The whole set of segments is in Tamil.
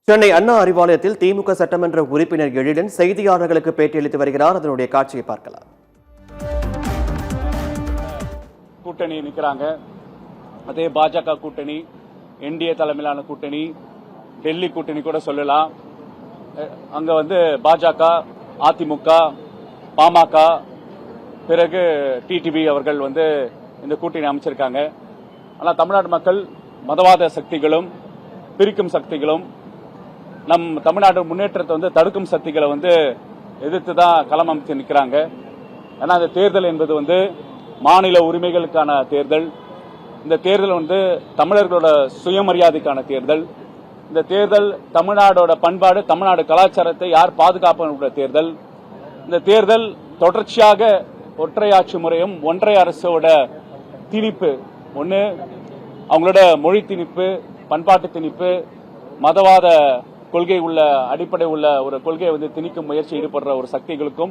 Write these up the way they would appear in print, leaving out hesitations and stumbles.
சென்னை அண்ணா அறிவாலயத்தில் திமுக சட்டமன்ற உறுப்பினர் எழிலன் செய்தியாளர்களுக்கு பேட்டியளித்து வருகிறார். அதனுடைய காட்சியை பார்க்கலாம். கூட்டணி நிற்கிறாங்க. அதே பாஜக கூட்டணி, என்டிஏ தலைமையிலான கூட்டணி, டெல்லி கூட்டணி கூட சொல்லலாம். அங்க பாஜக, அதிமுக, பாமக, பிறகு டிடிவி அவர்கள் இந்த கூட்டணி அமைச்சிருக்காங்க. ஆனால் தமிழ்நாடு மக்கள் மதவாத சக்திகளும் பிரிக்கும் சக்திகளும் நம் தமிழ்நாடு முன்னேற்றத்தை தடுக்கும் சக்திகளை எதிர்த்து தான் களம் அமைத்து நிற்கிறாங்க. ஏன்னா இந்த தேர்தல் என்பது மாநில உரிமைகளுக்கான தேர்தல். இந்த தேர்தல் தமிழர்களோட சுயமரியாதைக்கான தேர்தல். இந்த தேர்தல் தமிழ்நாடோட பண்பாடு, தமிழ்நாடு கலாச்சாரத்தை யார் பாதுகாப்பு தேர்தல். இந்த தேர்தல் தொடர்ச்சியாக ஒற்றையாட்சி முறையும் ஒன்றை அரசோட திணிப்பு, ஒன்று அவங்களோட மொழி திணிப்பு, பண்பாட்டு திணிப்பு, மதவாத கொள்கை உள்ள அடிப்படை உள்ள ஒரு கொள்கையை திணிக்கும் முயற்சி ஈடுபடுற ஒரு சக்திகளுக்கும்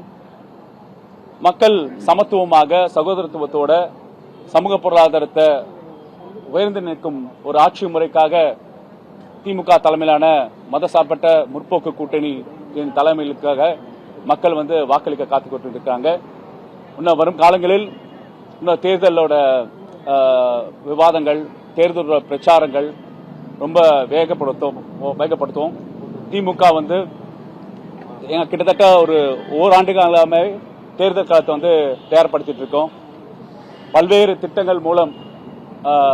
மக்கள் சமத்துவமாக சகோதரத்துவத்தோட சமூக பொருளாதாரத்தை உயர்ந்து நிற்கும் ஒரு ஆட்சி முறைக்காக திமுக தலைமையிலான மதசார்பற்ற முற்போக்கு கூட்டணியின் தலைமையிலுக்காக மக்கள் வாக்களிக்க காத்துக் கொண்டிருக்காங்க. இன்னும் வரும் காலங்களில் இன்னும் தேர்தலோட விவாதங்கள், தேர்தலோட பிரச்சாரங்கள் ரொம்ப வேகப்படுத்தும். திமுக கிட்டத்தட்ட ஒரு ஓராண்டு காலமே தேர்தல் காலத்தை தயார்படுத்திட்டு இருக்கோம். பல்வேறு திட்டங்கள் மூலம்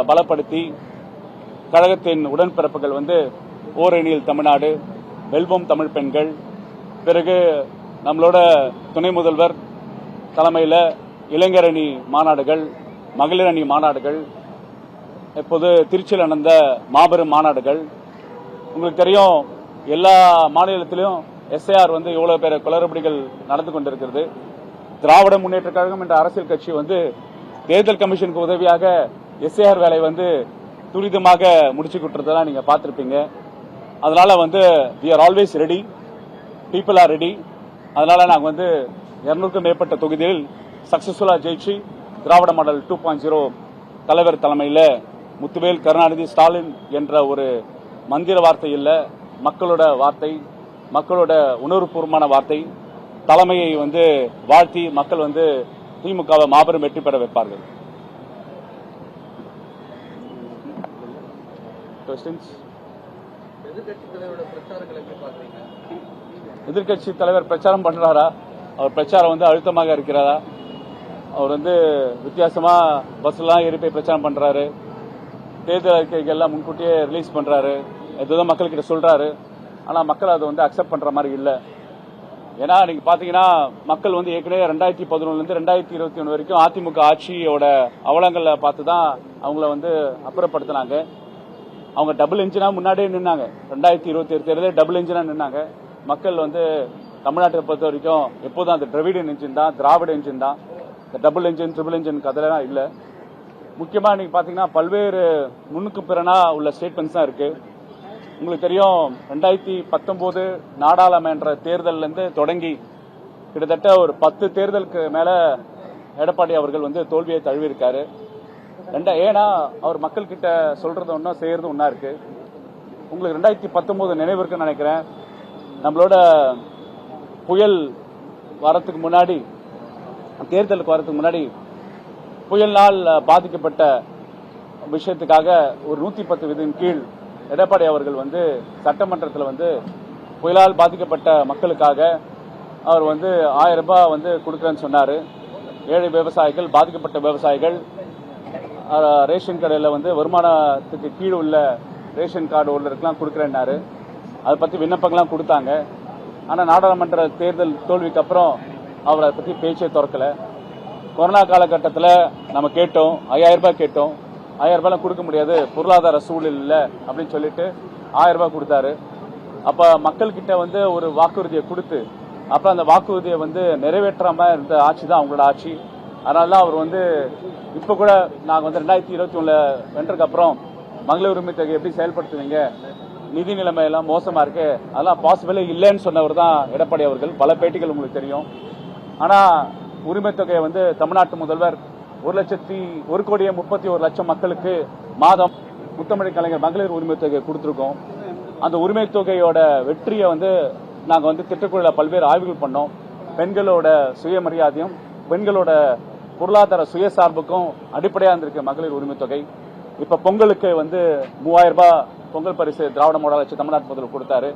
பலப்படுத்தி கழகத்தின் உடன்பிறப்புகள் ஓரணியில் தமிழ்நாடு, வெல்வோம் தமிழ் பெண்கள், பிறகு நம்மளோட துணை முதல்வர் தலைமையில் இளைஞரணி மாநாடுகள், மகளிர் அணி மாநாடுகள், இப்போது திருச்சியில் நடந்த மாபெரும் மாநாடுகள். உங்களுக்கு தெரியும், எல்லா மாநிலத்திலும் எஸ்ஐஆர் எவ்வளவு பேர் குளறுபடிகள் நடந்து கொண்டிருக்கிறது. திராவிட முன்னேற்ற கழகம் என்ற அரசியல் கட்சி தேர்தல் கமிஷனுக்கு உதவியாக எஸ்ஐஆர் வேலை துரிதமாக முடிச்சு கொடுத்ததெல்லாம் நீங்க பார்த்திருப்பீங்க. அதனால we are always ready, people are ready. அதனால நாங்க 200க்கும் மேற்பட்ட தொகுதியில் சக்சஸ்ஃபுல்லா ஜெயிச்சு திராவிட மாடல் 2.0 தலைவர் தலைமையில் முத்துவேல் கருணாநிதி ஸ்டாலின் என்ற ஒரு மந்திர வார்த்தை இல்ல, மக்களோட வார்த்தை, மக்களோட உணர்வுபூர்வமான வார்த்தை தலைமையை வாழ்த்தி மக்கள் திமுகவை மாபெரும் வெற்றி பெற வைப்பார்கள். எதிர்கட்சி தலைவர் பிரச்சாரம் பண்றாரா? அவர் பிரச்சாரம் அழுத்தமாக இருக்கிறாரா? அவர் வித்தியாசமா பஸ் எல்லாம் ஏறி போய் பிரச்சாரம் பண்றாரு. தேர்தல் அறிக்கைகள் எல்லாம் முன்கூட்டியே ரிலீஸ் பண்றாரு. இதுதான் மக்கள் கிட்ட சொல்றாரு. ஆனா மக்கள் அதை அக்செப்ட் பண்ற மாதிரி இல்ல. ஏன்னா நீங்க பாத்தீங்கன்னா மக்கள் ஏற்கனவே 2011 இருந்து 2021 வரைக்கும் அதிமுக ஆட்சியோட அவலங்களை பார்த்துதான் அவங்கள அப்புறப்படுத்தினாங்க. அவங்க டபுள் என்ஜினா முன்னாடியே நின்னாங்க. 2027 தேர்தலில் டபுள் என்ஜினா நின்னாங்க. மக்கள் தமிழ்நாட்டை பொறுத்த வரைக்கும் எப்போதும் அந்த திராவிடன் என்ஜின் தான், திராவிட என்ஜின் தான். இந்த டபுள் என்ஜின், ட்ரிபிள் என்ஜின் கதையெல்லாம் இல்ல. முக்கியமா நீங்க பாத்தீங்கன்னா பல்வேறு முன்னுக்கு பிறனா உள்ள ஸ்டேட்மெண்ட்ஸ் தான் இருக்கு. உங்களுக்கு தெரியும், 2019 நாடாளுமன்ற தேர்தல் தொடங்கி கிட்டத்தட்ட ஒரு 10 தேர்தலுக்கு மேல எடப்பாடி அவர்கள் தோல்வியை தழுவிருக்காரு. ஏன்னா அவர் மக்கள் கிட்ட சொல்றது ஒன்னா, செய்யறது ஒன்னா இருக்கு. உங்களுக்கு 2019 நினைவு இருக்குன்னு நினைக்கிறேன். நம்மளோட புயல் வரத்துக்கு முன்னாடி, தேர்தலுக்கு வரதுக்கு முன்னாடி புயலினால் பாதிக்கப்பட்ட விஷயத்துக்காக ஒரு 110 விதியின் கீழ் எடப்பாடி அவர்கள் சட்டமன்றத்தில் புயலால் பாதிக்கப்பட்ட மக்களுக்காக அவர் 1000 ரூபாய் கொடுக்கறேன்னு சொன்னாரு. ஏழை விவசாயிகள், பாதிக்கப்பட்ட விவசாயிகள் ரேஷன் கடையில் வருமானத்துக்கு கீழ் உள்ள ரேஷன் கார்டு உள்ளவர்களுக்கெல்லாம் கொடுக்கறேன்னாரு. அதை பத்தி விண்ணப்பங்கள்லாம் கொடுத்தாங்க. ஆனா நாடாளுமன்ற தேர்தல் தோல்விக்கு அப்புறம் அவர் அதை பத்தி பேச்சே திறக்கல. கொரோனா காலகட்டத்தில் நம்ம கேட்டோம், 5000 ரூபாய் கேட்டோம். 1000 ரூபாய் கொடுக்க முடியாது, பொருளாதார சூழல் இல்ல அப்படின்னு சொல்லிட்டு 1000 ரூபாய் கொடுத்தாரு. அப்ப மக்கள் கிட்ட ஒரு வாக்குறுதியை கொடுத்து அப்புறம் அந்த வாக்குறுதியை நிறைவேற்றாம இருந்த ஆட்சி தான் அவங்களோட ஆட்சி. அதனாலதான் அவர் இப்ப கூட நாங்க 2021 வென்றதுக்கு அப்புறம் மகளிர் உரிமை தொகை எப்படி செயல்படுத்துவீங்க, நிதி நிலைமை எல்லாம் மோசமா இருக்கு, அதெல்லாம் பாசிபிளே இல்லைன்னு சொன்னவர் தான் எடப்பாடி அவர்கள். பல பேட்டிகள் உங்களுக்கு தெரியும். ஆனா உரிமை தொகையை தமிழ்நாட்டு முதல்வர் 1,31,31,00,000 மக்களுக்கு மாதம் முத்தமிழ் கலைஞர் மகளிர் உரிமை தொகை கொடுத்திருக்கோம். அந்த உரிமை தொகையோட வெற்றியை வந்து நாங்க வந்து திட்டக்குழுல பல்வேறு ஆய்வுகள் பண்ணோம். பெண்களோட சுயமரியாதையும் பெண்களோட பொருளாதார சுயசார்புக்கும் அடிப்படையா இருந்திருக்கு மகளிர் உரிமை தொகை. இப்ப பொங்கலுக்கு வந்து 3000 ரூபாய் பொங்கல் பரிசு திராவிட மாடல் ஆட்சி தமிழ்நாட்டு முதல்வர் கொடுத்தாரு.